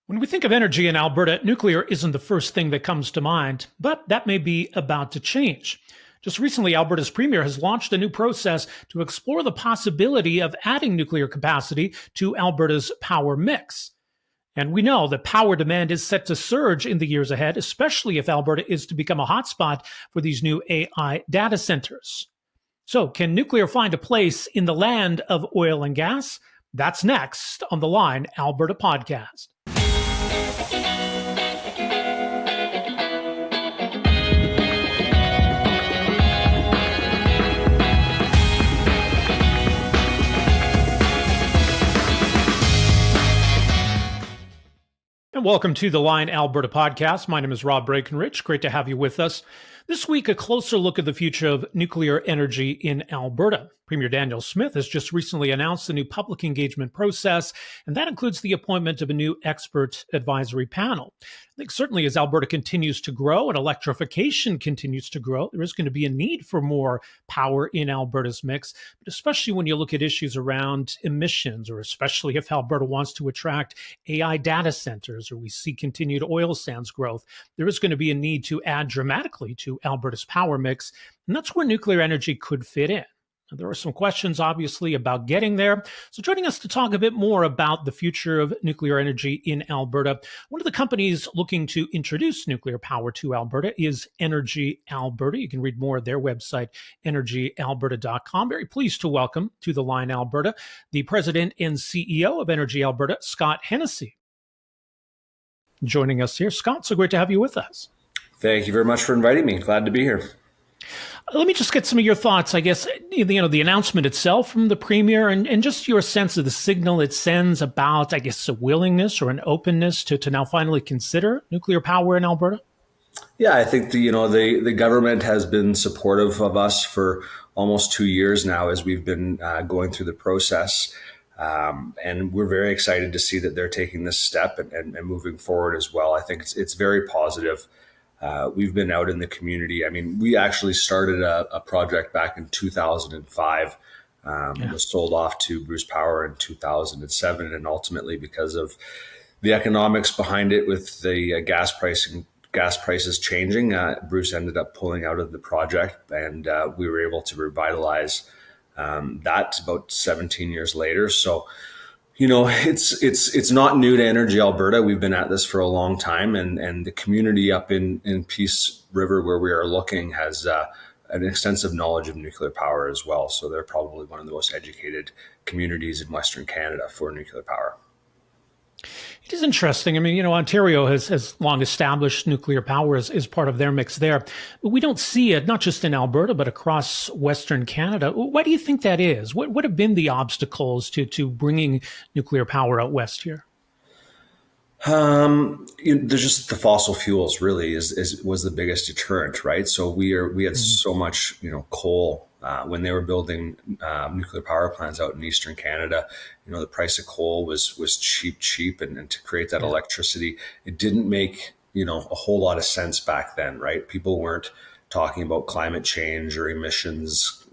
When we think of energy in Alberta, nuclear isn't the first thing that comes to mind, but that may be about to change. Just recently, Alberta's premier has launched a new process to explore the possibility of adding nuclear capacity to Alberta's power mix. And we know that power demand is set to surge in the years ahead, especially if Alberta is to become a hotspot for these new AI data centers. So, can nuclear find a place in the land of oil and gas? That's next on the Line Alberta Podcast. And welcome to the Line Alberta Podcast. My name is Rob Breakenridge. Great to have you with us. This week, a closer look at the future of nuclear energy in Alberta. Premier Daniel Smith has just recently announced a new public engagement process, and that includes the appointment of a new expert advisory panel. I think certainly as Alberta continues to grow and electrification continues to grow, there is going to be a need for more power in Alberta's mix, but especially when you look at issues around emissions, or especially if Alberta wants to attract AI data centers, or we see continued oil sands growth, there is going to be a need to add dramatically to Alberta's power mix, and that's where nuclear energy could fit in. Now, there are some questions, obviously, about getting there. So joining us to talk a bit more about the future of nuclear energy in Alberta, one of the companies looking to introduce nuclear power to Alberta is Energy Alberta. You can read more at their website, energyalberta.com. Very pleased to welcome to the Line Alberta the president and CEO of Energy Alberta, Scott Hennessy. Joining us here. Scott, so great to have you with us. Thank you very much for inviting me. Glad to be here. Let me just get some of your thoughts, I guess, the announcement itself from the premier and just your sense of the signal it sends about, I guess, a willingness or an openness to now finally consider nuclear power in Alberta. Yeah, I think the government has been supportive of us for almost 2 years now as we've been going through the process. And we're very excited to see that they're taking this step and moving forward as well. I think it's very positive. We've been out in the community. I mean, we actually started a project back in 2005. It was sold off to Bruce Power in 2007. And ultimately, because of the economics behind it with the gas prices changing, Bruce ended up pulling out of the project. And we were able to revitalize that about 17 years later. So, it's not new to Energy Alberta. We've been at this for a long time, and the community up in Peace River where we are looking has an extensive knowledge of nuclear power as well. So they're probably one of the most educated communities in Western Canada for nuclear power. It is interesting. I mean, Ontario has long established nuclear power as part of their mix there. But we don't see it, not just in Alberta, but across Western Canada. Why do you think that is? What have been the obstacles to bringing nuclear power out west here? There's just the fossil fuels really was the biggest deterrent, right? So we had so much, coal. When they were building nuclear power plants out in Eastern Canada, the price of coal was cheap. And to create that electricity, it didn't make, a whole lot of sense back then, right? People weren't talking about climate change or emissions,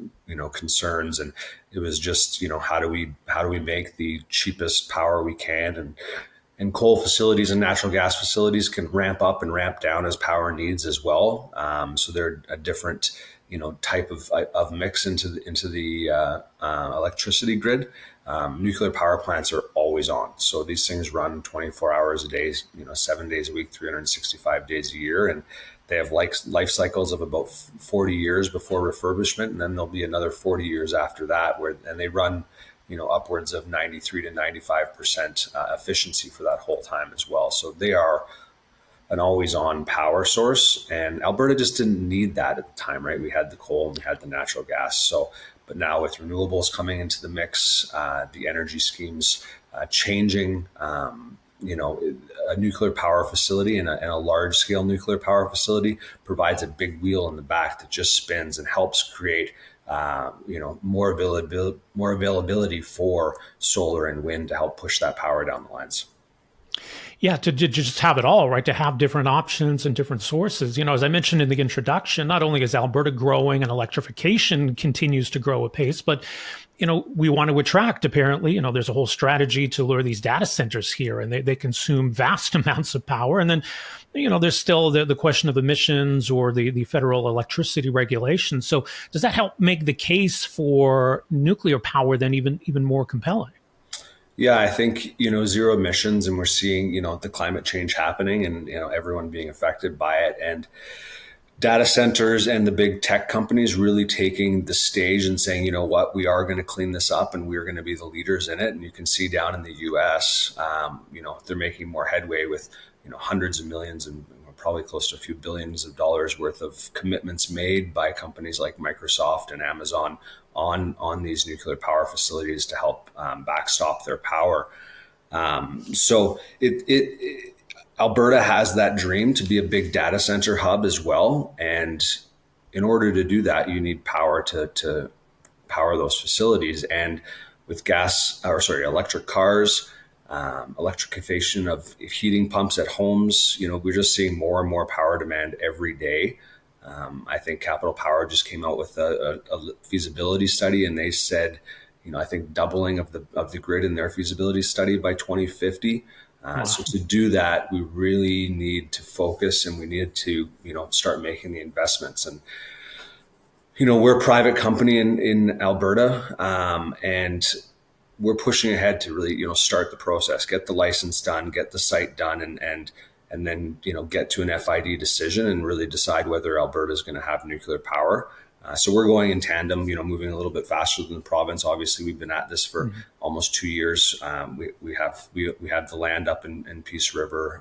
concerns. And it was just, how do we make the cheapest power we can? And coal facilities and natural gas facilities can ramp up and ramp down as power needs as well. So they're a different type of mix into the electricity grid. Nuclear power plants are always on. So these things run 24 hours a day, 7 days a week, 365 days a year. And they have life cycles of about 40 years before refurbishment. And then there'll be another 40 years after that and they run, upwards of 93 to 95% efficiency for that whole time as well. So they are an always-on power source, and Alberta just didn't need that at the time, right? We had the coal and we had the natural gas. So, but now with renewables coming into the mix, the energy schemes changing, a nuclear power facility and a large-scale nuclear power facility provides a big wheel in the back that just spins and helps create more availability for solar and wind to help push that power down the lines. Yeah, to just have it all, right? To have different options and different sources. As I mentioned in the introduction, not only is Alberta growing and electrification continues to grow apace, but we want to attract, apparently, there's a whole strategy to lure these data centers here, and they consume vast amounts of power. And then, there's still the question of emissions or the federal electricity regulations. So does that help make the case for nuclear power then even more compelling? Yeah, I think, zero emissions, and we're seeing, the climate change happening and, everyone being affected by it. And data centers and the big tech companies really taking the stage and saying, we are going to clean this up and we're going to be the leaders in it. And you can see down in the US, they're making more headway with, hundreds of millions and probably close to a few billions of dollars worth of commitments made by companies like Microsoft and Amazon on these nuclear power facilities to help backstop their power. So Alberta has that dream to be a big data center hub as well. And in order to do that, you need power to power those facilities. And with electric cars, electrification of heating pumps at homes, we're just seeing more and more power demand every day. I think Capital Power just came out with a feasibility study, and they said, I think doubling of the grid in their feasibility study by 2050. Wow. So to do that, we really need to focus, and we need to, start making the investments. And, we're a private company in Alberta, and we're pushing ahead to really, start the process, get the license done, get the site done, and then, get to an FID decision and really decide whether Alberta is going to have nuclear power. So we're going in tandem, moving a little bit faster than the province. Obviously, we've been at this for almost 2 years. We have the land up in Peace River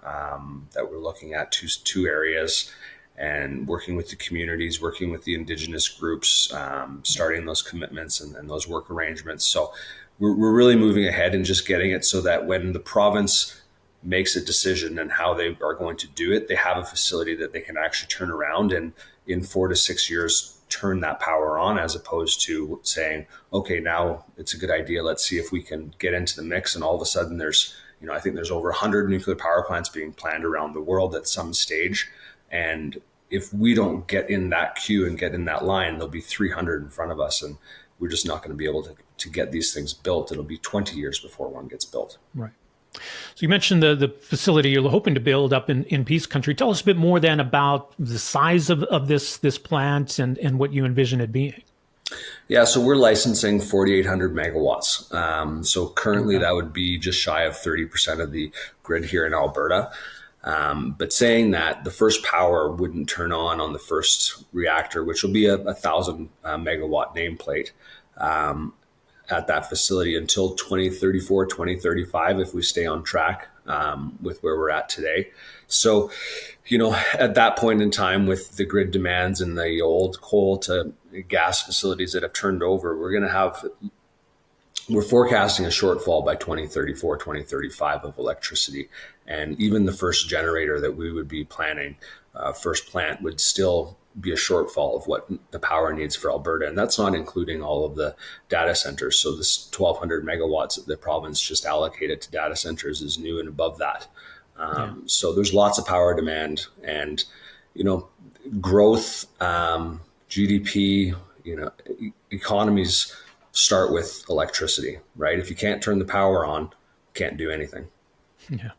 that we're looking at two areas, and working with the communities, working with the Indigenous groups, starting those commitments and those work arrangements. So we're really moving ahead and just getting it so that when the province makes a decision and how they are going to do it, they have a facility that they can actually turn around and in 4 to 6 years turn that power on, as opposed to saying, okay, now it's a good idea, let's see if we can get into the mix. And all of a sudden there's, I think there's over 100 nuclear power plants being planned around the world at some stage. And if we don't get in that queue and get in that line, there'll be 300 in front of us, and we're just not going to be able to get these things built. It'll be 20 years before one gets built. Right. So you mentioned the facility you're hoping to build up in Peace Country. Tell us a bit more then about the size of this plant and what you envision it being. Yeah, so we're licensing 4,800 megawatts. So currently that would be just shy of 30% of the grid here in Alberta. But saying that, the first power wouldn't turn on the first reactor, which will be a 1,000 megawatt nameplate. At that facility until 2034, 2035, if we stay on track with where we're at today. So, at that point in time, with the grid demands and the old coal to gas facilities that have turned over, we're forecasting a shortfall by 2034, 2035 of electricity. And even the first generator that we would be planning, first plant, would still be a shortfall of what the power needs for Alberta. And that's not including all of the data centers. So this 1,200 megawatts that the province just allocated to data centers is new and above that. So there's lots of power demand, and, growth, GDP, economies start with electricity, right? If you can't turn the power on, can't do anything. Yeah.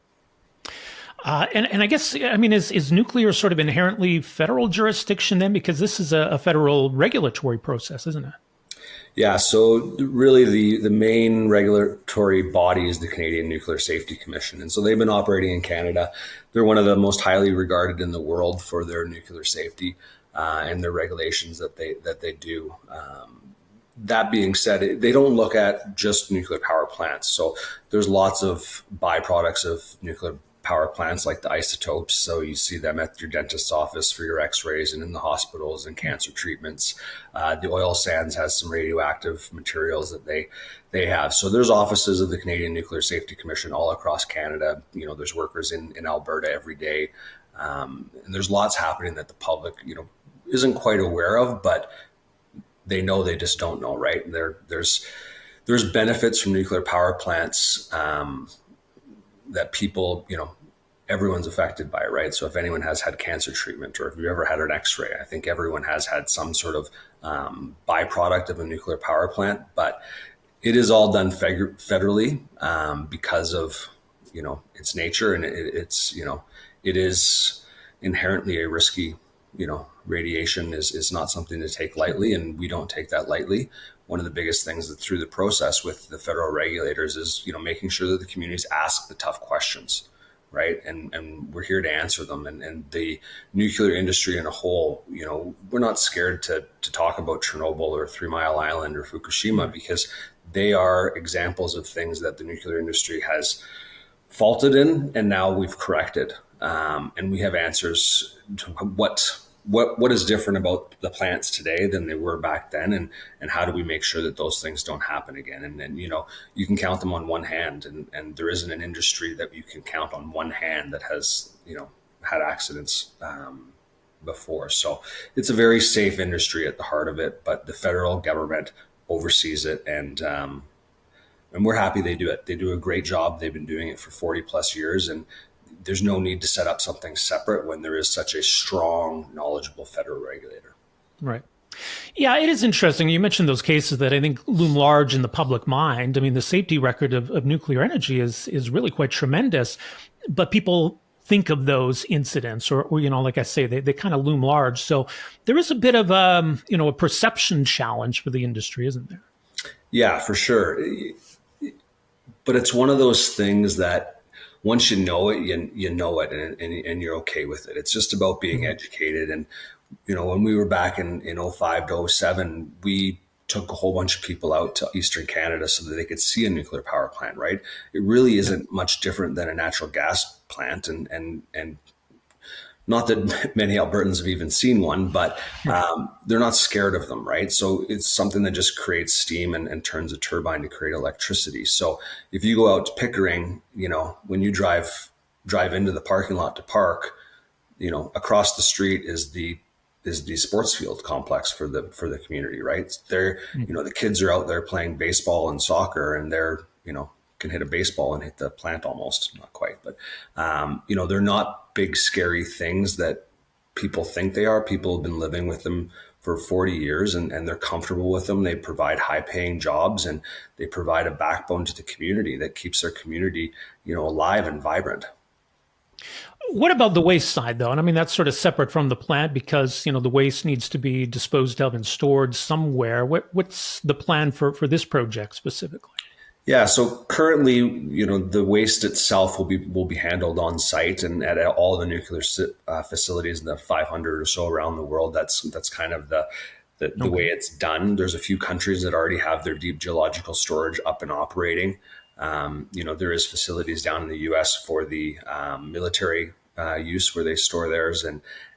And I guess, is nuclear sort of inherently federal jurisdiction then? Because this is a federal regulatory process, isn't it? Yeah, so really the main regulatory body is the Canadian Nuclear Safety Commission. And so they've been operating in Canada. They're one of the most highly regarded in the world for their nuclear safety and their regulations that they do. That being said, they don't look at just nuclear power plants. So there's lots of byproducts of nuclear power plants, like the isotopes. So you see them at your dentist's office for your x-rays and in the hospitals and cancer treatments. The oil sands has some radioactive materials that they have. So there's offices of the Canadian Nuclear Safety Commission all across Canada. There's workers in Alberta every day. And there's lots happening that the public, isn't quite aware of, but they know, they just don't know, right? And there's benefits from nuclear power plants that people, everyone's affected by, right? So if anyone has had cancer treatment, or if you've ever had an x-ray, I think everyone has had some sort of byproduct of a nuclear power plant. But It is all done federally because of, its nature, and it's, it is inherently a risky, radiation is not something to take lightly, and we don't take that lightly. One of the biggest things that through the process with the federal regulators is, making sure that the communities ask the tough questions, right? And we're here to answer them. And the nuclear industry in a whole, we're not scared to talk about Chernobyl or 3 Mile Island or Fukushima, because they are examples of things that the nuclear industry has faulted in, and now we've corrected. And we have answers to what is different about the plants today than they were back then, and how do we make sure that those things don't happen again. And you can count them on one hand, and there isn't an industry that you can count on one hand that has had accidents before. So it's a very safe industry at the heart of it, but the federal government oversees it, and we're happy they do it. They do a great job. They've been doing it for 40 plus years, and there's no need to set up something separate when there is such a strong, knowledgeable federal regulator. Right. Yeah, it is interesting. You mentioned those cases that I think loom large in the public mind. I mean, the safety record of nuclear energy is really quite tremendous, but people think of those incidents or like I say, they kind of loom large. So there is a bit of a perception challenge for the industry, isn't there? Yeah, for sure. But it's one of those things that once you know it, you know it, and you're okay with it. It's just about being educated. And, when we were back in 05 to 07, we took a whole bunch of people out to Eastern Canada so that they could see a nuclear power plant, right? It really isn't much different than a natural gas plant. And not that many Albertans have even seen one, but they're not scared of them, right? So it's something that just creates steam and turns a turbine to create electricity. So if you go out to Pickering, when you drive into the parking lot to park, across the street is the sports field complex for the community, right? They're, the kids are out there playing baseball and soccer, and they're, can hit a baseball and hit the plant almost, not quite, but they're not big scary things that people think they are. People have been living with them for 40 years and they're comfortable with them. They provide high paying jobs, and they provide a backbone to the community that keeps their community, alive and vibrant. What about the waste side, though? And I mean, that's sort of separate from the plant because, the waste needs to be disposed of and stored somewhere. What's the plan for this project specifically? Yeah, so currently, the waste itself will be handled on site and at all the nuclear facilities in the 500 or so around the world. That's kind of the way it's done. There's a few countries that already have their deep geological storage up and operating. There is facilities down in the U.S. for the military use where they store theirs,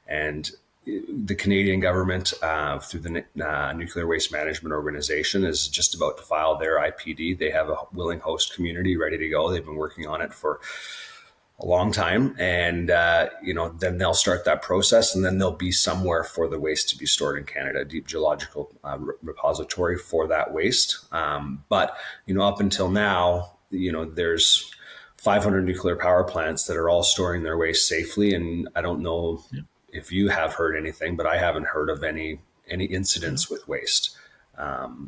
and the Canadian government, through the Nuclear Waste Management Organization, is just about to file their IPD. They have a willing host community ready to go. They've been working on it for a long time. And, then they'll start that process, and then there'll be somewhere for the waste to be stored in Canada, a deep geological repository for that waste. But, up until now, there's 500 nuclear power plants that are all storing their waste safely. And I don't know if you have heard anything, but I haven't heard of any incidents with waste.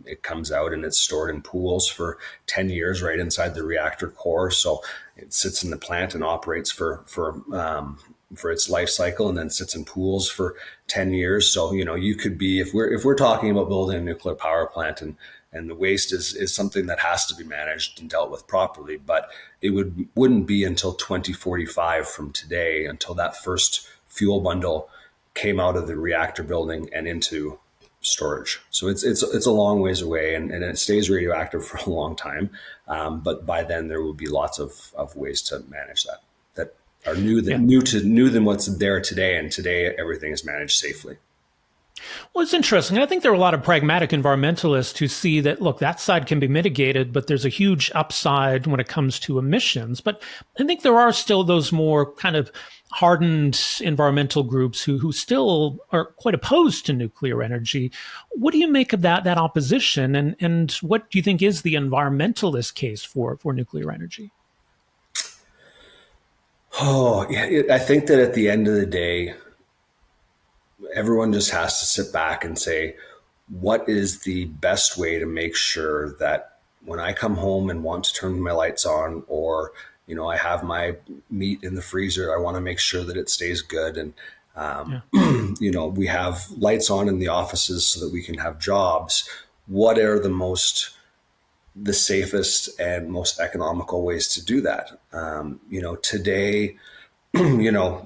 It comes out and it's stored in pools for 10 years right inside the reactor core. So it sits in the plant and operates for its life cycle, and then sits in pools for 10 years. So, you could be, if we're talking about building a nuclear power plant and the waste is something that has to be managed and dealt with properly, but it wouldn't be until 2045 from today until that first fuel bundle came out of the reactor building and into storage. So it's a long ways away, and it stays radioactive for a long time. But by then there will be lots of ways to manage that are new than what's there today. And today everything is managed safely. Well, it's interesting. I think there are a lot of pragmatic environmentalists who see that, look, that side can be mitigated, but there's a huge upside when it comes to emissions. But I think there are still those more kind of hardened environmental groups who still are quite opposed to nuclear energy. What do you make of that opposition? And what do you think is the environmentalist case for nuclear energy? Oh, yeah, I think that at the end of the day, everyone just has to sit back and say, what is the best way to make sure that when I come home and want to turn my lights on, or, I have my meat in the freezer, I want to make sure that it stays good. And, we have lights on in the offices so that we can have jobs. What are the safest and most economical ways to do that? Today,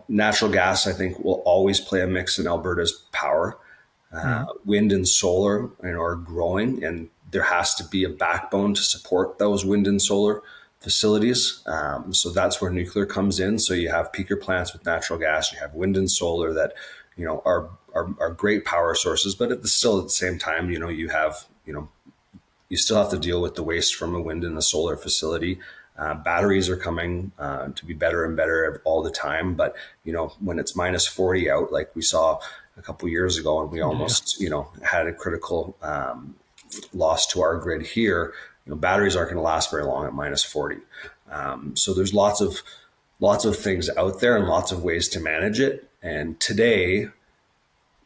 natural gas, I think, will always play a mix in Alberta's power. Wind and solar, are growing, and there has to be a backbone to support those wind and solar facilities. So that's where nuclear comes in. So you have peaker plants with natural gas, you have wind and solar that, are great power sources, but at the same time, you have, you still have to deal with the waste from a wind and a solar facility. Batteries are coming to be better and better all the time. But, when it's minus 40 out, like we saw a couple of years ago, and we almost, had a critical loss to our grid here, batteries aren't going to last very long at minus 40. So there's lots of things out there and lots of ways to manage it. And today,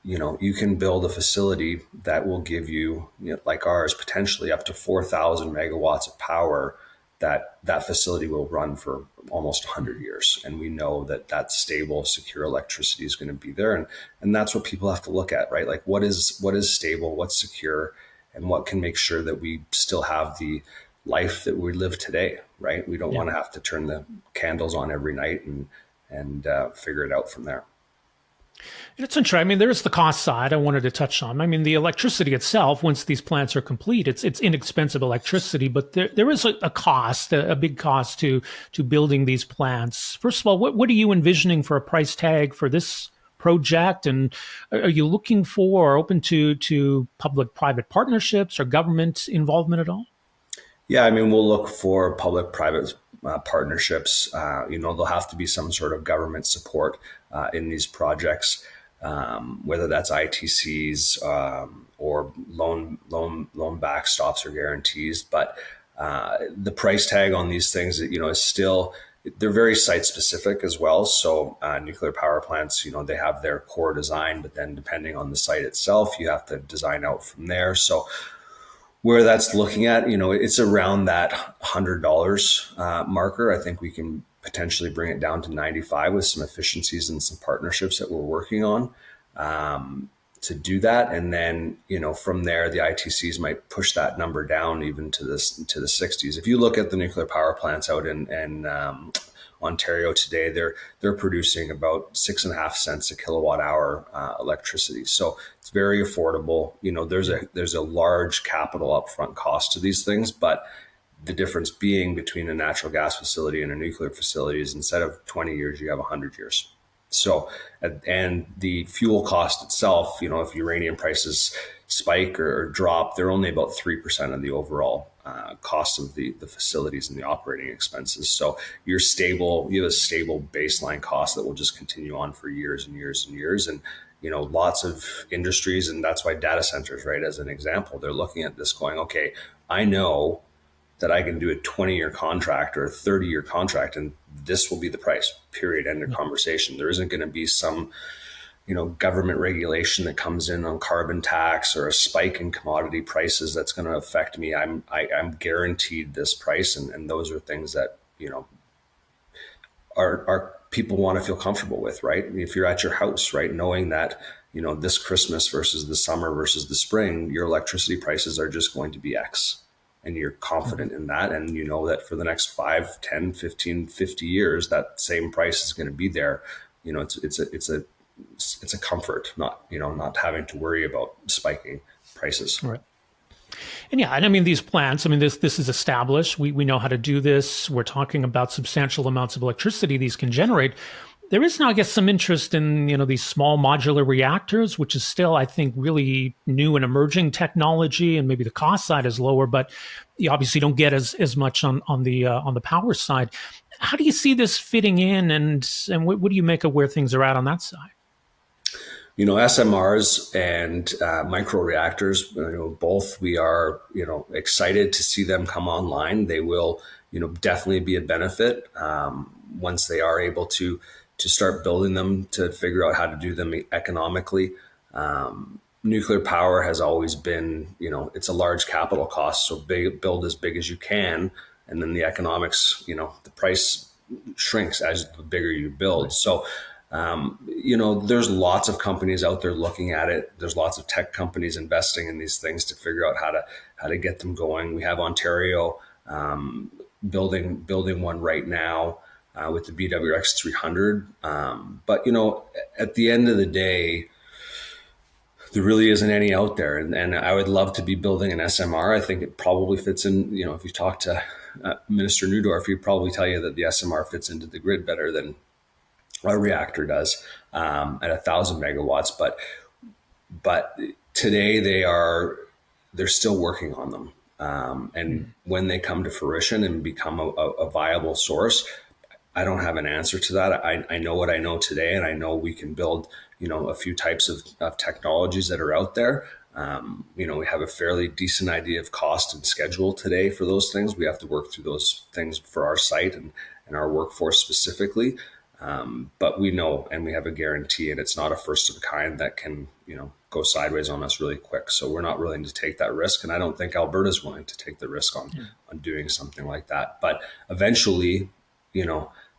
you can build a facility that will give you, like ours, potentially up to 4,000 megawatts of power that facility will run for almost 100 years. And we know that stable, secure electricity is going to be there. And that's what people have to look at, right? Like what is stable, what's secure, and what can make sure that we still have the life that we live today, right? We don't want to have to turn the candles on every night and figure it out from there. It's interesting. I mean, there's the cost side I wanted to touch on. I mean, the electricity itself, once these plants are complete, it's inexpensive electricity, but there is a cost, a big cost to building these plants. First of all, what are you envisioning for a price tag for this project? And are you looking for or open to public-private partnerships or government involvement at all? Yeah, I mean, we'll look for public-private partnerships. There'll have to be some sort of government support in these projects, whether that's ITCs or loan backstops or guarantees. But the price tag on these things, is still, they're very site specific as well. So nuclear power plants, they have their core design, but then depending on the site itself, you have to design out from there. So where that's looking at, it's around that $100 marker. I think we can potentially bring it down to 95 with some efficiencies and some partnerships that we're working on to do that. And then, from there, the ITCs might push that number down even to the 60s. If you look at the nuclear power plants out in Ontario today, they're producing about 6.5 cents a kilowatt hour electricity. So it's very affordable. There's a large capital upfront cost to these things, but the difference being between a natural gas facility and a nuclear facility is instead of 20 years, you have 100 years. So, and the fuel cost itself, if uranium prices spike or drop, they're only about 3% of the overall cost of the facilities and the operating expenses. So you have a stable baseline cost that will just continue on for years and years and years. And, lots of industries, and that's why data centers, right, as an example, they're looking at this going, okay, I know that I can do a 20-year contract or a 30-year contract, and this will be the price, period, end of conversation. There isn't going to be some, government regulation that comes in on carbon tax or a spike in commodity prices that's going to affect me. I'm guaranteed this price, and those are things that, our people want to feel comfortable with, right? If you're at your house, right, knowing that, this Christmas versus the summer versus the spring, your electricity prices are just going to be X. And you're confident in that. And you know that for the next 5, 10, 15, 50 years, that same price is going to be there. It's a comfort, not having to worry about spiking prices. Right. And I mean, these plants, this is established. We know how to do this. We're talking about substantial amounts of electricity these can generate. There is now, I guess, some interest in, these small modular reactors, which is still, I think, really new and emerging technology, and maybe the cost side is lower, but you obviously don't get as much on the power side. How do you see this fitting in, and what do you make of where things are at on that side? SMRs and micro reactors, both we are, excited to see them come online. They will, definitely be a benefit once they are able to start building them, to figure out how to do them economically. nuclear power has always been, it's a large capital cost. So build as big as you can. And then the economics, the price shrinks as the bigger you build. Right. So, there's lots of companies out there looking at it. There's lots of tech companies investing in these things to figure out how to get them going. We have Ontario building one right now with the BWX 300. But at the end of the day, there really isn't any out there. And I would love to be building an SMR. I think it probably fits in, if you talk to Minister Neudorf, he'd probably tell you that the SMR fits into the grid better than a reactor does at 1,000 megawatts. But today they're still working on them. And when they come to fruition and become a viable source, I don't have an answer to that. I know what I know today, and I know we can build, a few types of technologies that are out there. We have a fairly decent idea of cost and schedule today for those things. We have to work through those things for our site and our workforce specifically. But we know, and we have a guarantee, and it's not a first of a kind that can, go sideways on us really quick. So we're not willing to take that risk. And I don't think Alberta's willing to take the risk on doing something like that. But eventually,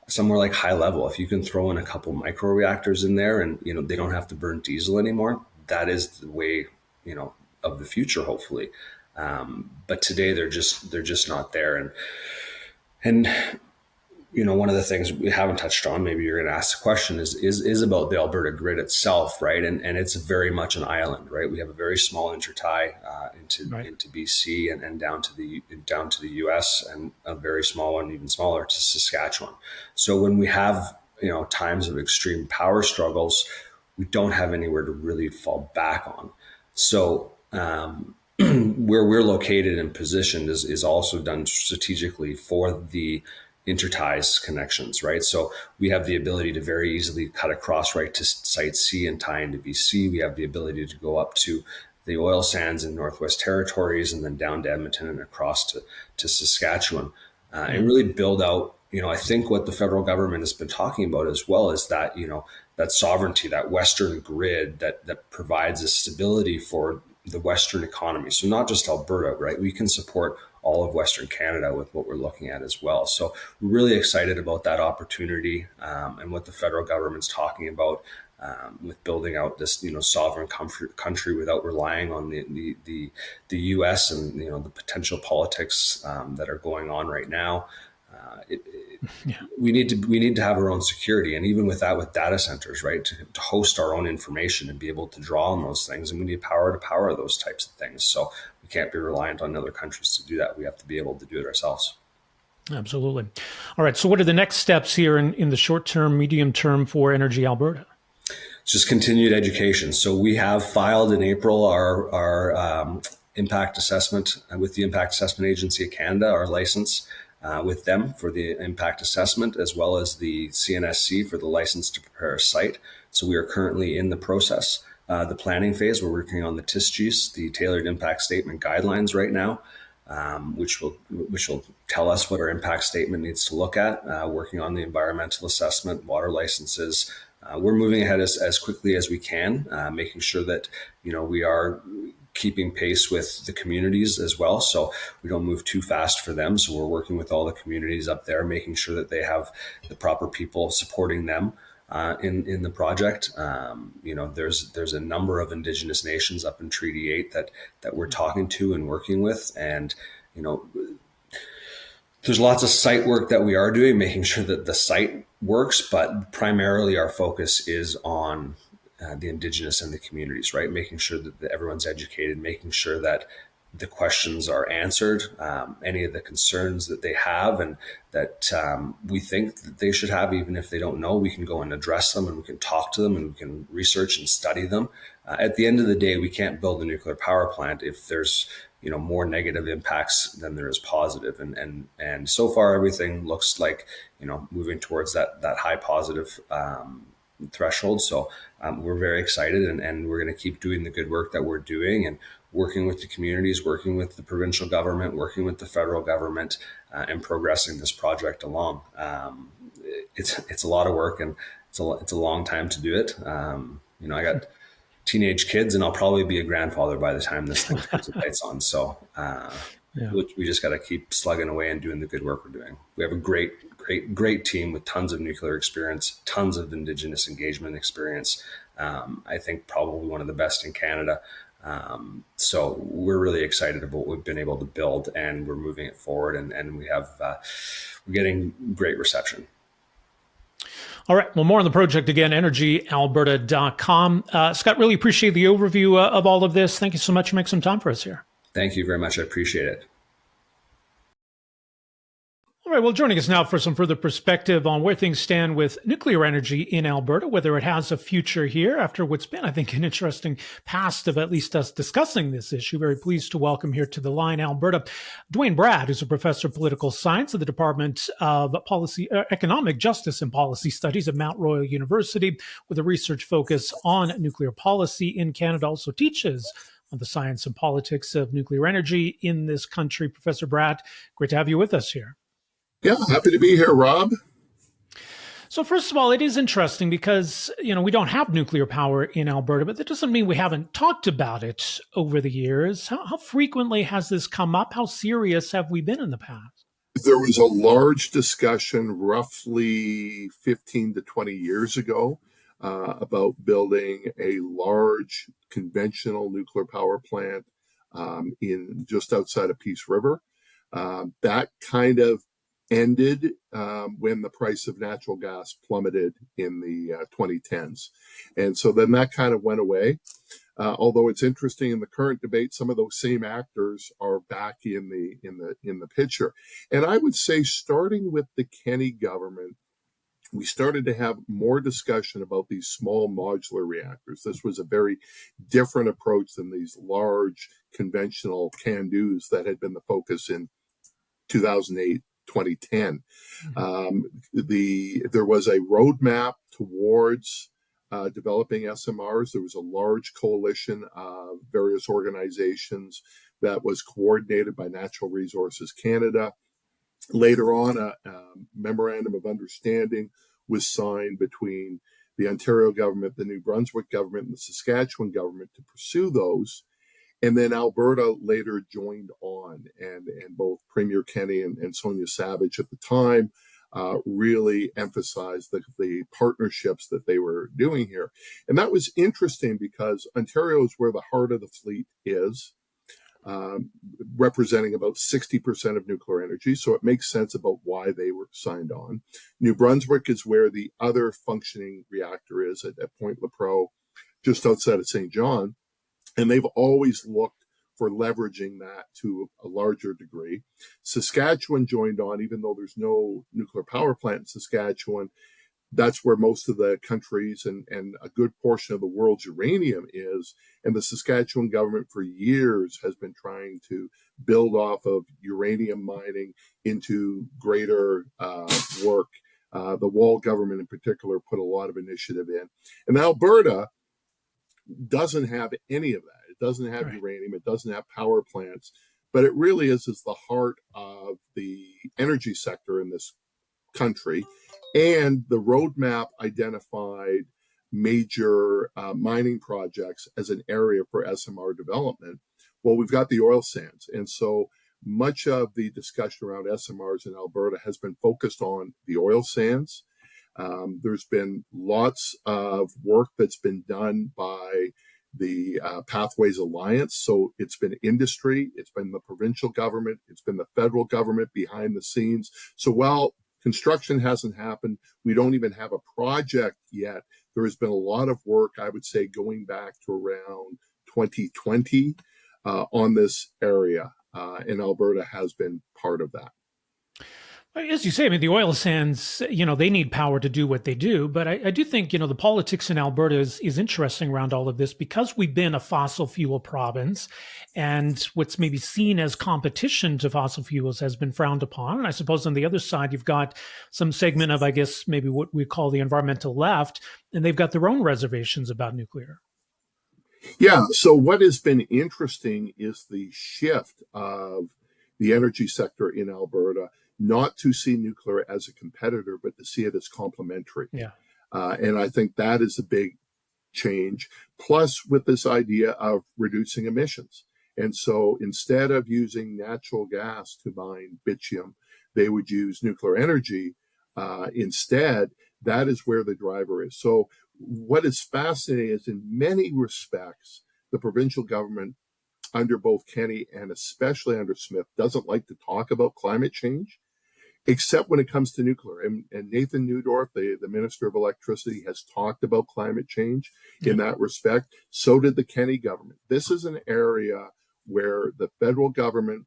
somewhere like high level, if you can throw in a couple micro reactors in there and, they don't have to burn diesel anymore, that is the way, of the future, hopefully. But today they're just not there. And, one of the things we haven't touched on, maybe you're going to ask the question, is about the Alberta grid itself, right? And it's very much an island, right? We have a very small intertie into BC and down to the US, and a very small one, even smaller, to Saskatchewan. So when we have times of extreme power struggles, we don't have anywhere to really fall back on. So where we're located and positioned is also done strategically for the interties connections, right? So we have the ability to very easily cut across right to Site C and tie into BC. We have the ability to go up to the oil sands in Northwest Territories and then down to Edmonton and across to Saskatchewan, and really build out, I think what the federal government has been talking about as well is that, that sovereignty, that Western grid that provides a stability for the Western economy. So not just Alberta, right? We can support all of Western Canada with what we're looking at as well. So we're really excited about that opportunity and what the federal government's talking about with building out this, sovereign country without relying on the U.S. and, the potential politics that are going on right now. We need to have our own security, and even with that, with data centers, right, to host our own information and be able to draw on those things, and we need power to power those types of things. So we can't be reliant on other countries to do that. We have to be able to do it ourselves. Absolutely. All right. So what are the next steps here in the short term, medium term for Energy Alberta? It's just continued education. So we have filed in April our impact assessment with the Impact Assessment Agency of Canada, our license with them for the impact assessment, as well as the CNSC for the license to prepare a site. So we are currently in the process, the planning phase. We're working on the TISGs, the Tailored Impact Statement Guidelines right now, which will tell us what our impact statement needs to look at, working on the environmental assessment, water licenses. We're moving ahead as quickly as we can, making sure that, we are keeping pace with the communities as well. So we don't move too fast for them. So we're working with all the communities up there, making sure that they have the proper people supporting them in the project. There's a number of Indigenous nations up in Treaty 8 that we're talking to and working with. And, there's lots of site work that we are doing, making sure that the site works, but primarily our focus is on the Indigenous and the communities, right? Making sure that everyone's educated, making sure that the questions are answered, any of the concerns that they have and that we think that they should have, even if they don't know, we can go and address them and we can talk to them and we can research and study them. At the end of the day, we can't build a nuclear power plant if there's more negative impacts than there is positive. And so far, everything looks like, moving towards that high positive threshold. So we're very excited and we're going to keep doing the good work that we're doing and working with the communities, working with the provincial government, working with the federal government and progressing this project along. It's a lot of work and it's a long time to do it. I got teenage kids, and I'll probably be a grandfather by the time this thing puts the lights on. So Yeah. we just got to keep slugging away and doing the good work we're doing. We have a great team with tons of nuclear experience, tons of Indigenous engagement experience. I think probably one of the best in Canada. So we're really excited about what we've been able to build, and we're moving it forward, and we're getting great reception. All right. Well, more on the project again, energyalberta.com. Scott, really appreciate the overview of all of this. Thank you so much for making some time for us here. Thank you very much. I appreciate it. All right, well, joining us now for some further perspective on where things stand with nuclear energy in Alberta, whether it has a future here after what's been, I think, an interesting past of at least us discussing this issue. Very pleased to welcome here to the line, Alberta, Dwayne Bratt, who's a professor of political science at the Department of Economic Justice and Policy Studies at Mount Royal University, with a research focus on nuclear policy in Canada. Also teaches on the science and politics of nuclear energy in this country. Professor Bratt, great to have you with us here. Yeah, happy to be here, Rob. So first of all, it is interesting because, we don't have nuclear power in Alberta, but that doesn't mean we haven't talked about it over the years. How frequently has this come up? How serious have we been in the past? There was a large discussion roughly 15 to 20 years ago about building a large conventional nuclear power plant in just outside of Peace River. That kind of ended when the price of natural gas plummeted in the 2010s. And so then that kind of went away. Although it's interesting in the current debate, some of those same actors are back in the picture. And I would say, starting with the Kenney government, we started to have more discussion about these small modular reactors. This was a very different approach than these large conventional CANDUs that had been the focus in 2008, 2010. There was a roadmap towards developing SMRs. There was a large coalition of various organizations that was coordinated by Natural Resources Canada. Later on, a memorandum of understanding was signed between the Ontario government, the New Brunswick government, and the Saskatchewan government to pursue those. And then Alberta later joined on, and both Premier Kenney and Sonia Savage at the time really emphasized the partnerships that they were doing here. And that was interesting because Ontario is where the heart of the fleet is, representing about 60% of nuclear energy. So it makes sense about why they were signed on. New Brunswick is where the other functioning reactor is at Point Lepreau, just outside of St. John. And they've always looked for leveraging that to a larger degree. Saskatchewan joined on, even though there's no nuclear power plant in Saskatchewan. That's where most of the countries and a good portion of the world's uranium is. And the Saskatchewan government for years has been trying to build off of uranium mining into greater work. The Wall government in particular put a lot of initiative in. And Alberta doesn't have any of that. It doesn't have uranium. It doesn't have power plants. But it really is the heart of the energy sector in this country. And the roadmap identified major mining projects as an area for SMR development. Well, we've got the oil sands. And so much of the discussion around SMRs in Alberta has been focused on the oil sands. There's been lots of work that's been done by the Pathways Alliance. So it's been industry, it's been the provincial government, it's been the federal government behind the scenes. So while construction hasn't happened, we don't even have a project yet. There has been a lot of work, I would say, going back to around 2020 on this area, and Alberta has been part of that. As you say, the oil sands, they need power to do what they do. But I do think, the politics in Alberta is interesting around all of this because we've been a fossil fuel province, and what's maybe seen as competition to fossil fuels has been frowned upon. And I suppose on the other side, you've got some segment of, I guess, maybe what we call the environmental left, and they've got their own reservations about nuclear. Yeah. So what has been interesting is the shift of the energy sector in Alberta, not to see nuclear as a competitor, but to see it as complementary. Yeah. And I think that is a big change, plus with this idea of reducing emissions. And so instead of using natural gas to mine bitumen, they would use nuclear energy instead. That is where the driver is. So what is fascinating is in many respects, the provincial government under both Kenney and especially under Smith doesn't like to talk about climate change, except when it comes to nuclear. And Nathan Neudorf, the Minister of Electricity, has talked about climate change in that respect. So did the Kenney government. This is an area where the federal government,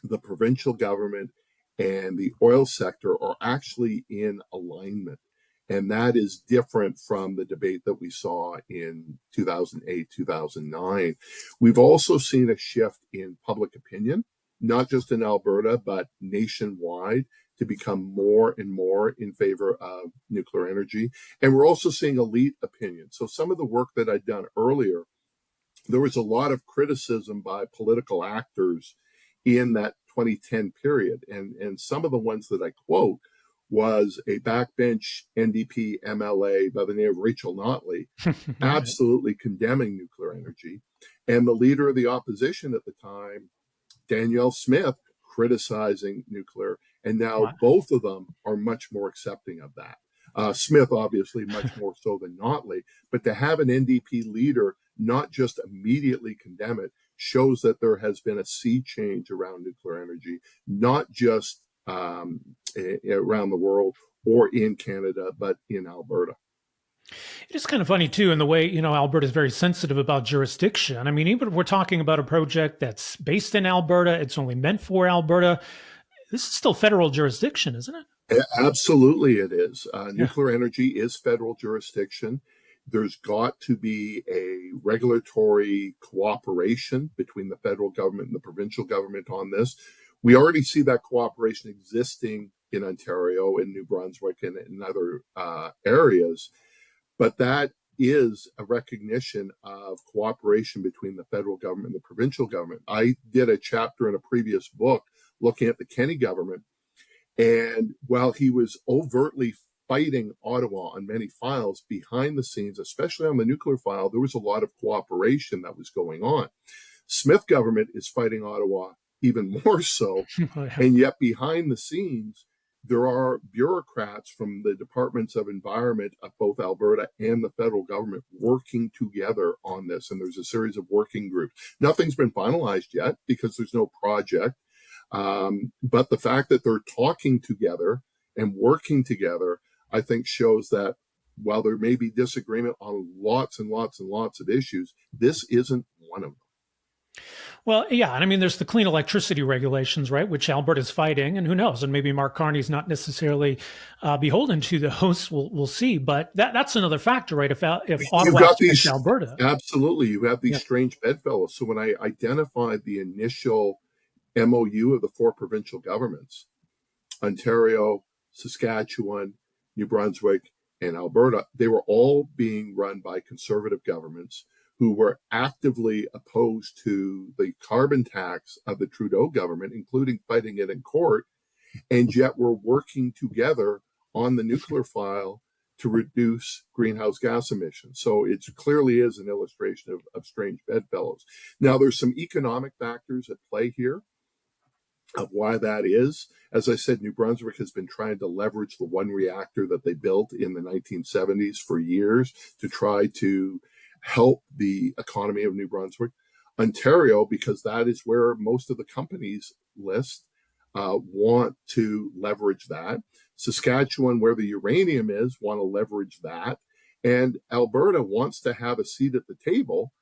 the provincial government, and the oil sector are actually in alignment. And that is different from the debate that we saw in 2008, 2009. We've also seen a shift in public opinion, not just in Alberta, but nationwide, to become more and more in favor of nuclear energy. And we're also seeing elite opinion. So some of the work that I'd done earlier, there was a lot of criticism by political actors in that 2010 period. And some of the ones that I quote was a backbench NDP MLA by the name of Rachel Notley, absolutely condemning nuclear energy. And the leader of the opposition at the time, Danielle Smith, criticizing nuclear. And now both of them are much more accepting of that. Smith, obviously, much more so than Notley. But to have an NDP leader not just immediately condemn it shows that there has been a sea change around nuclear energy, not just around the world or in Canada, but in Alberta. It is kind of funny, too, in the way, Alberta is very sensitive about jurisdiction. I mean, even if we're talking about a project that's based in Alberta, it's only meant for Alberta. This is still federal jurisdiction, isn't it? Absolutely, it is. Nuclear energy is federal jurisdiction. There's got to be a regulatory cooperation between the federal government and the provincial government on this. We already see that cooperation existing in Ontario, in New Brunswick, and in other areas. But that is a recognition of cooperation between the federal government and the provincial government. I did a chapter in a previous book looking at the Kenney government. And while he was overtly fighting Ottawa on many files, behind the scenes, especially on the nuclear file, there was a lot of cooperation that was going on. Smith government is fighting Ottawa even more so. And yet behind the scenes, there are bureaucrats from the departments of environment of both Alberta and the federal government working together on this. And there's a series of working groups. Nothing's been finalized yet because there's no project. But the fact that they're talking together and working together, I think shows that while there may be disagreement on lots and lots and lots of issues, this isn't one of them. Well, yeah. And I mean, there's the clean electricity regulations, right, which Alberta's fighting. And who knows? And maybe Mark Carney's not necessarily beholden to those. We'll see. But that's another factor, right? If Ottawa is Alberta. Absolutely. You have these strange bedfellows. So when I identified the initial MOU of the four provincial governments, Ontario, Saskatchewan, New Brunswick, and Alberta, they were all being run by conservative governments who were actively opposed to the carbon tax of the Trudeau government, including fighting it in court, and yet were working together on the nuclear file to reduce greenhouse gas emissions. So it clearly is an illustration of strange bedfellows. Now, there's some economic factors at play here of why that is. As I said, New Brunswick has been trying to leverage the one reactor that they built in the 1970s for years to try to help the economy of New Brunswick. Ontario, because that is where most of the companies list, want to leverage that. Saskatchewan, where the uranium is, want to leverage that. And Alberta wants to have a seat at the table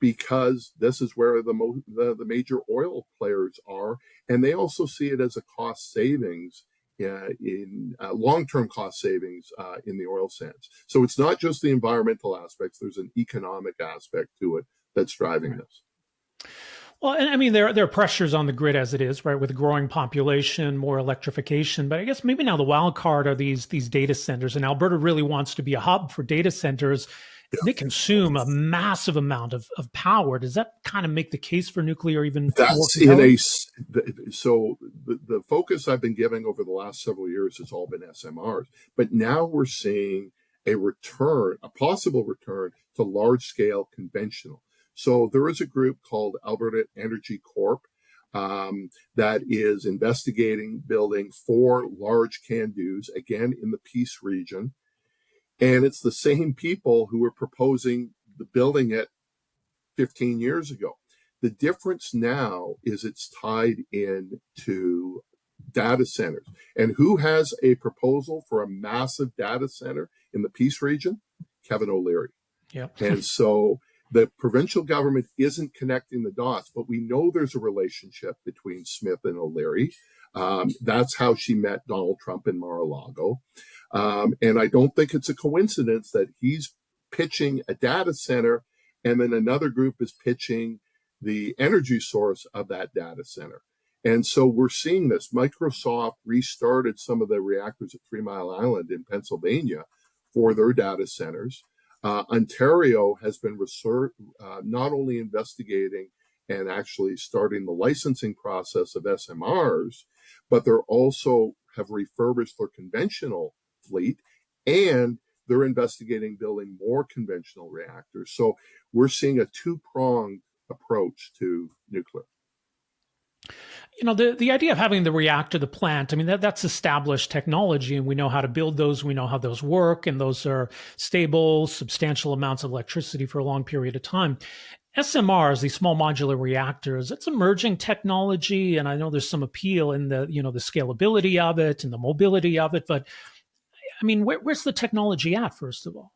because this is where the major oil players are. And they also see it as a cost savings in long-term cost savings in the oil sands. So it's not just the environmental aspects. There's an economic aspect to it that's driving this. Well, and I mean, there are pressures on the grid as it is, right, with a growing population, more electrification. But I guess maybe now the wild card are these data centers. And Alberta really wants to be a hub for data centers. Yeah. They consume a massive amount of power. Does that kind of make the case for nuclear even That's so the focus I've been giving over the last several years has all been SMRs. But now we're seeing a possible return to large-scale conventional. So there is a group called Alberta Energy Corp that is investigating building 4 large CANDUs, again in the Peace region. And it's the same people who were proposing the building it 15 years ago. The difference now is it's tied in to data centers. And who has a proposal for a massive data center in the Peace region? Kevin O'Leary. Yeah. And so the provincial government isn't connecting the dots, but we know there's a relationship between Smith and O'Leary. That's how she met Donald Trump in Mar-a-Lago. And I don't think it's a coincidence that he's pitching a data center and then another group is pitching the energy source of that data center. And so we're seeing this. Microsoft restarted some of the reactors at 3 Mile Island in Pennsylvania for their data centers. Ontario has been not only investigating and actually starting the licensing process of SMRs, but they're also have refurbished their conventional fleet, and they're investigating building more conventional reactors. So we're seeing a two-pronged approach to nuclear. You know, the idea of having the reactor, the plant, I mean, that's established technology, and we know how to build those. We know how those work, and those are stable, substantial amounts of electricity for a long period of time. SMRs, these small modular reactors, it's emerging technology, and I know there's some appeal in the, the scalability of it and the mobility of it. But I mean, where's the technology at, first of all?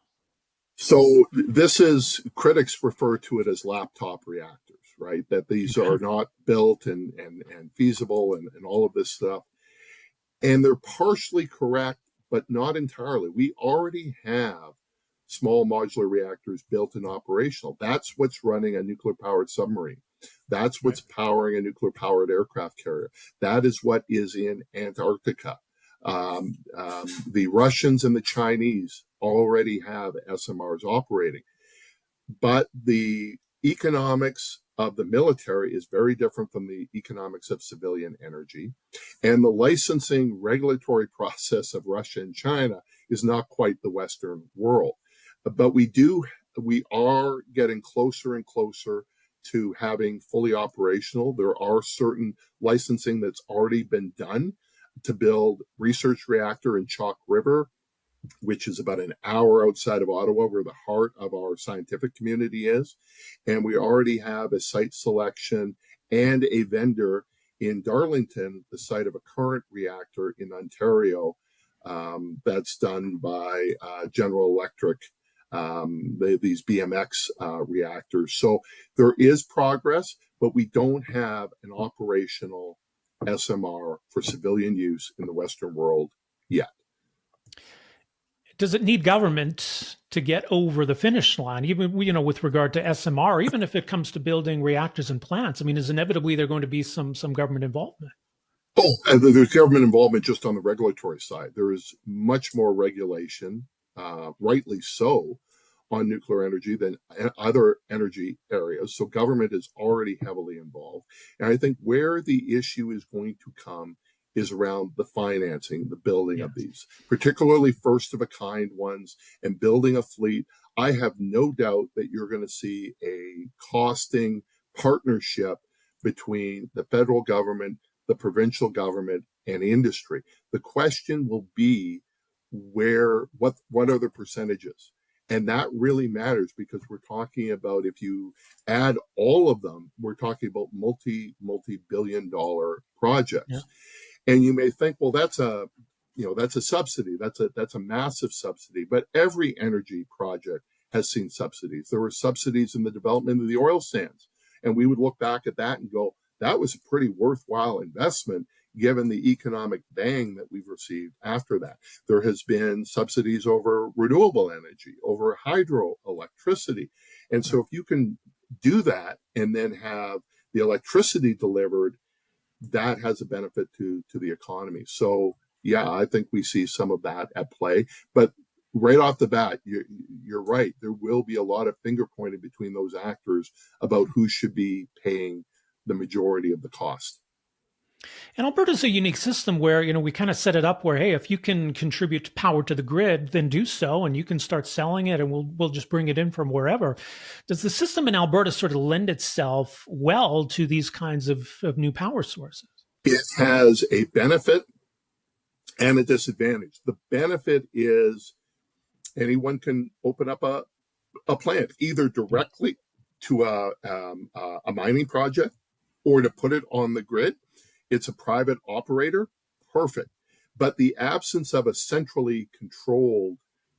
So this is, critics refer to it as laptop reactors, right? That these are not built and feasible and all of this stuff. And they're partially correct, but not entirely. We already have small modular reactors built and operational. That's what's running a nuclear-powered submarine. That's what's powering a nuclear-powered aircraft carrier. That is what is in Antarctica. The Russians and the Chinese already have SMRs operating. But the economics of the military is very different from the economics of civilian energy. And the licensing regulatory process of Russia and China is not quite the Western world. But we are getting closer and closer to having fully operational. There are certain licensing that's already been done to build research reactor in Chalk River, which is about an hour outside of Ottawa, where the heart of our scientific community is. And we already have a site selection and a vendor in Darlington, the site of a current reactor in Ontario, that's done by General Electric, these BMX reactors. So there is progress, but we don't have an operational SMR for civilian use in the Western world yet. Does it need government to get over the finish line, even with regard to SMR, even if it comes to building reactors and plants? I mean, is inevitably there going to be some government involvement? Oh, and there's government involvement just on the regulatory side. There is much more regulation, rightly so, on nuclear energy than other energy areas. So government is already heavily involved. And I think where the issue is going to come is around the financing, the building of these, particularly first of a kind ones, and building a fleet. I have no doubt that you're going to see a costing partnership between the federal government, the provincial government, and industry. The question will be what are the percentages? And that really matters, because we're talking about, if you add all of them, we're talking about multi-billion dollar projects. Yeah. And you may think, well, that's a subsidy. That's a massive subsidy. But every energy project has seen subsidies. There were subsidies in the development of the oil sands. And we would look back at that and go, that was a pretty worthwhile investment, given the economic bang that we've received after that. There has been subsidies over renewable energy, over hydroelectricity. And so if you can do that and then have the electricity delivered, that has a benefit to the economy. So, yeah, I think we see some of that at play. But right off the bat, you're right. There will be a lot of finger pointing between those actors about who should be paying the majority of the cost. And Alberta's a unique system where, we kind of set it up where, hey, if you can contribute power to the grid, then do so, and you can start selling it, and we'll just bring it in from wherever. Does the system in Alberta sort of lend itself well to these kinds of new power sources? It has a benefit and a disadvantage. The benefit is anyone can open up a plant, either directly to a mining project or to put it on the grid. It's a private operator, perfect. But the absence of a centrally controlled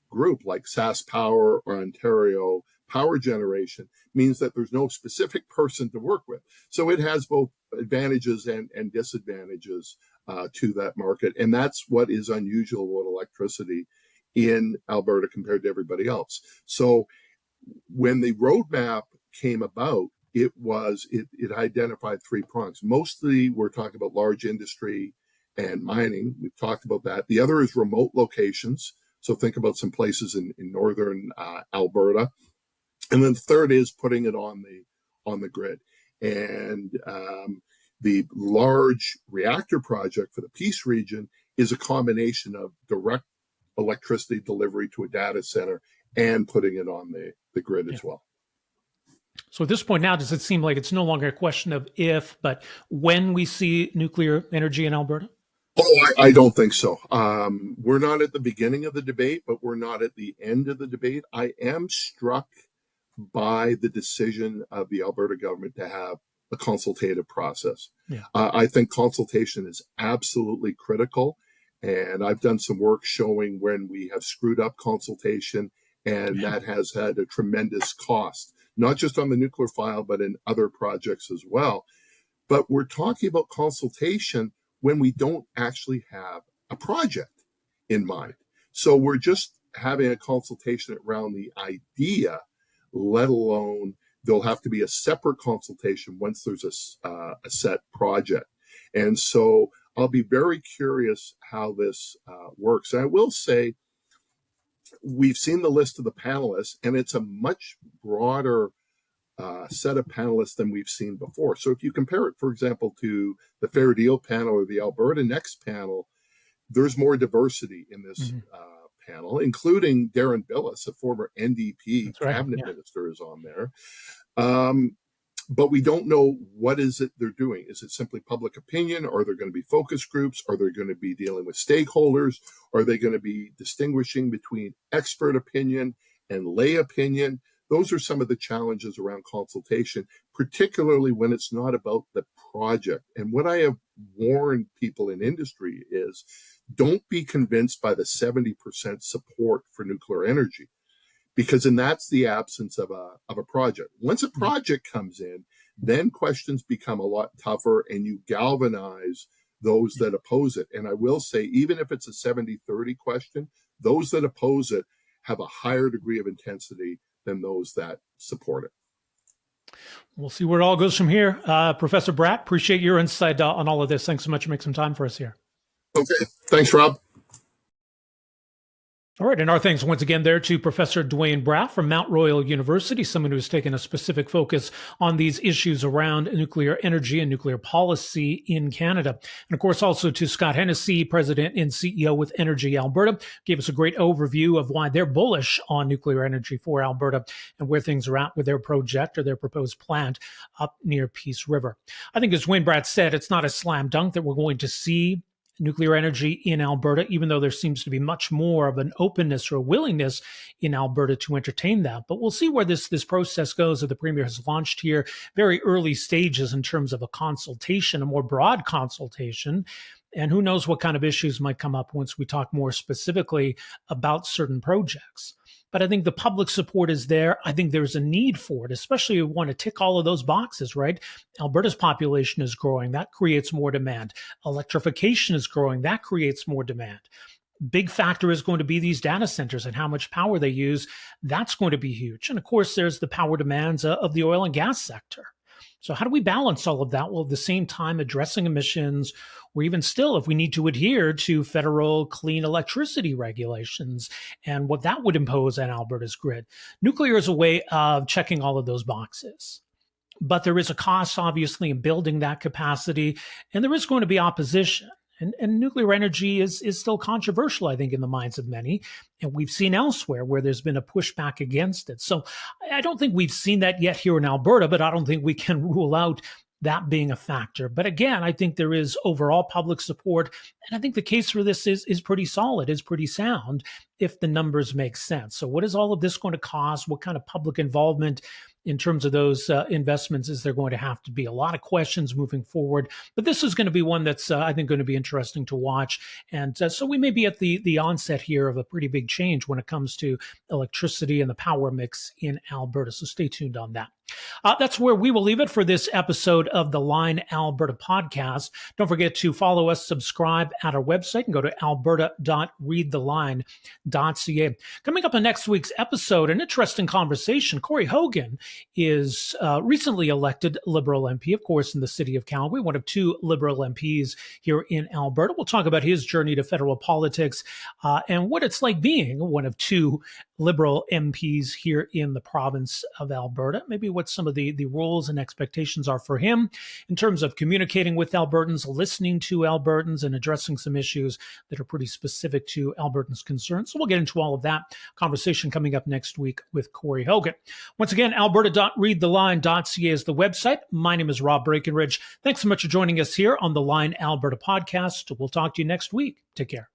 group like SAS Power or Ontario Power Generation means that there's no specific person to work with. So it has both advantages and disadvantages to that market. And that's what is unusual about electricity in Alberta compared to everybody else. So when the roadmap came about, it identified three prongs. Mostly we're talking about large industry and mining. We've talked about that. The other is remote locations. So think about some places in northern Alberta. And then third is putting it on the grid. And the large reactor project for the Peace region is a combination of direct electricity delivery to a data center and putting it on the grid as well. So at this point now, does it seem like it's no longer a question of if, but when we see nuclear energy in Alberta? Oh, I don't think so. We're not at the beginning of the debate, but we're not at the end of the debate. I am struck by the decision of the Alberta government to have a consultative process. Yeah. I think consultation is absolutely critical. And I've done some work showing when we have screwed up consultation, and that has had a tremendous cost, not just on the nuclear file, but in other projects as well. But we're talking about consultation when we don't actually have a project in mind. So we're just having a consultation around the idea, let alone there'll have to be a separate consultation once there's a set project. And so I'll be very curious how this works. And I will say, we've seen the list of the panelists, and it's a much broader set of panelists than we've seen before. So if you compare it, for example, to the Fair Deal panel or the Alberta Next panel, there's more diversity in this panel, including Darren Billis, a former NDP cabinet minister, is on there. But we don't know what is it they're doing. Is it simply public opinion? Are there going to be focus groups? Are they going to be dealing with stakeholders? Are they going to be distinguishing between expert opinion and lay opinion? Those are some of the challenges around consultation, particularly when it's not about the project. And what I have warned people in industry is, don't be convinced by the 70% support for nuclear energy, because then that's the absence of a project. Once a project comes in, then questions become a lot tougher, and you galvanize those that oppose it. And I will say, even if it's a 70-30 question, those that oppose it have a higher degree of intensity than those that support it. We'll see where it all goes from here. Professor Bratt, appreciate your insight on all of this. Thanks so much for making some time for us here. Okay. Thanks, Rob. All right, and our thanks once again there to Professor Dwayne Bratt from Mount Royal University, someone who's taken a specific focus on these issues around nuclear energy and nuclear policy in Canada. And of course, also to Scott Hennessy, President and CEO of Energy Alberta, gave us a great overview of why they're bullish on nuclear energy for Alberta and where things are at with their project or their proposed plant up near Peace River. I think as Dwayne Bratt said, it's not a slam dunk that we're going to see nuclear energy in Alberta, even though there seems to be much more of an openness or willingness in Alberta to entertain that. But we'll see where this process goes that the Premier has launched here. Very early stages in terms of a consultation, a more broad consultation. And who knows what kind of issues might come up once we talk more specifically about certain projects. But I think the public support is there. I think there's a need for it, especially if you want to tick all of those boxes, right? Alberta's population is growing. That creates more demand. Electrification is growing. That creates more demand. Big factor is going to be these data centers and how much power they use. That's going to be huge. And of course, there's the power demands of the oil and gas sector. So how do we balance all of that while at the same time addressing emissions, or even still, if we need to adhere to federal clean electricity regulations and what that would impose on Alberta's grid? Nuclear is a way of checking all of those boxes. but there is a cost, obviously, in building that capacity, and there is going to be opposition. And nuclear energy is still controversial, I think, in the minds of many. And we've seen elsewhere where there's been a pushback against it. So I don't think we've seen that yet here in Alberta, but I don't think we can rule out that being a factor. But again, I think there is overall public support. And I think the case for this is pretty solid, is pretty sound, if the numbers make sense. So what is all of this going to cost? What kind of public involvement in terms of those investments is there going to have to be? A lot of questions moving forward, but this is going to be one that's, I think, going to be interesting to watch. And so we may be at the onset here of a pretty big change when it comes to electricity and the power mix in Alberta. So stay tuned on that. That's where we will leave it for this episode of the Line Alberta podcast. Don't forget to follow us, subscribe at our website, and go to alberta.readtheline.ca. Coming up on next week's episode, an interesting conversation. Corey Hogan is recently elected Liberal MP, of course, in the city of Calgary, one of two Liberal MPs here in Alberta. We'll talk about his journey to federal politics and what it's like being one of two Liberal MPs here in the province of Alberta. Maybe what some of the rules and expectations are for him in terms of communicating with Albertans, listening to Albertans, and addressing some issues that are pretty specific to Albertans' concerns. So we'll get into all of that conversation coming up next week with Corey Hogan. Once again, alberta.readtheline.ca is the website. My name is Rob Breakenridge. Thanks so much for joining us here on the Line Alberta podcast. We'll talk to you next week. Take care.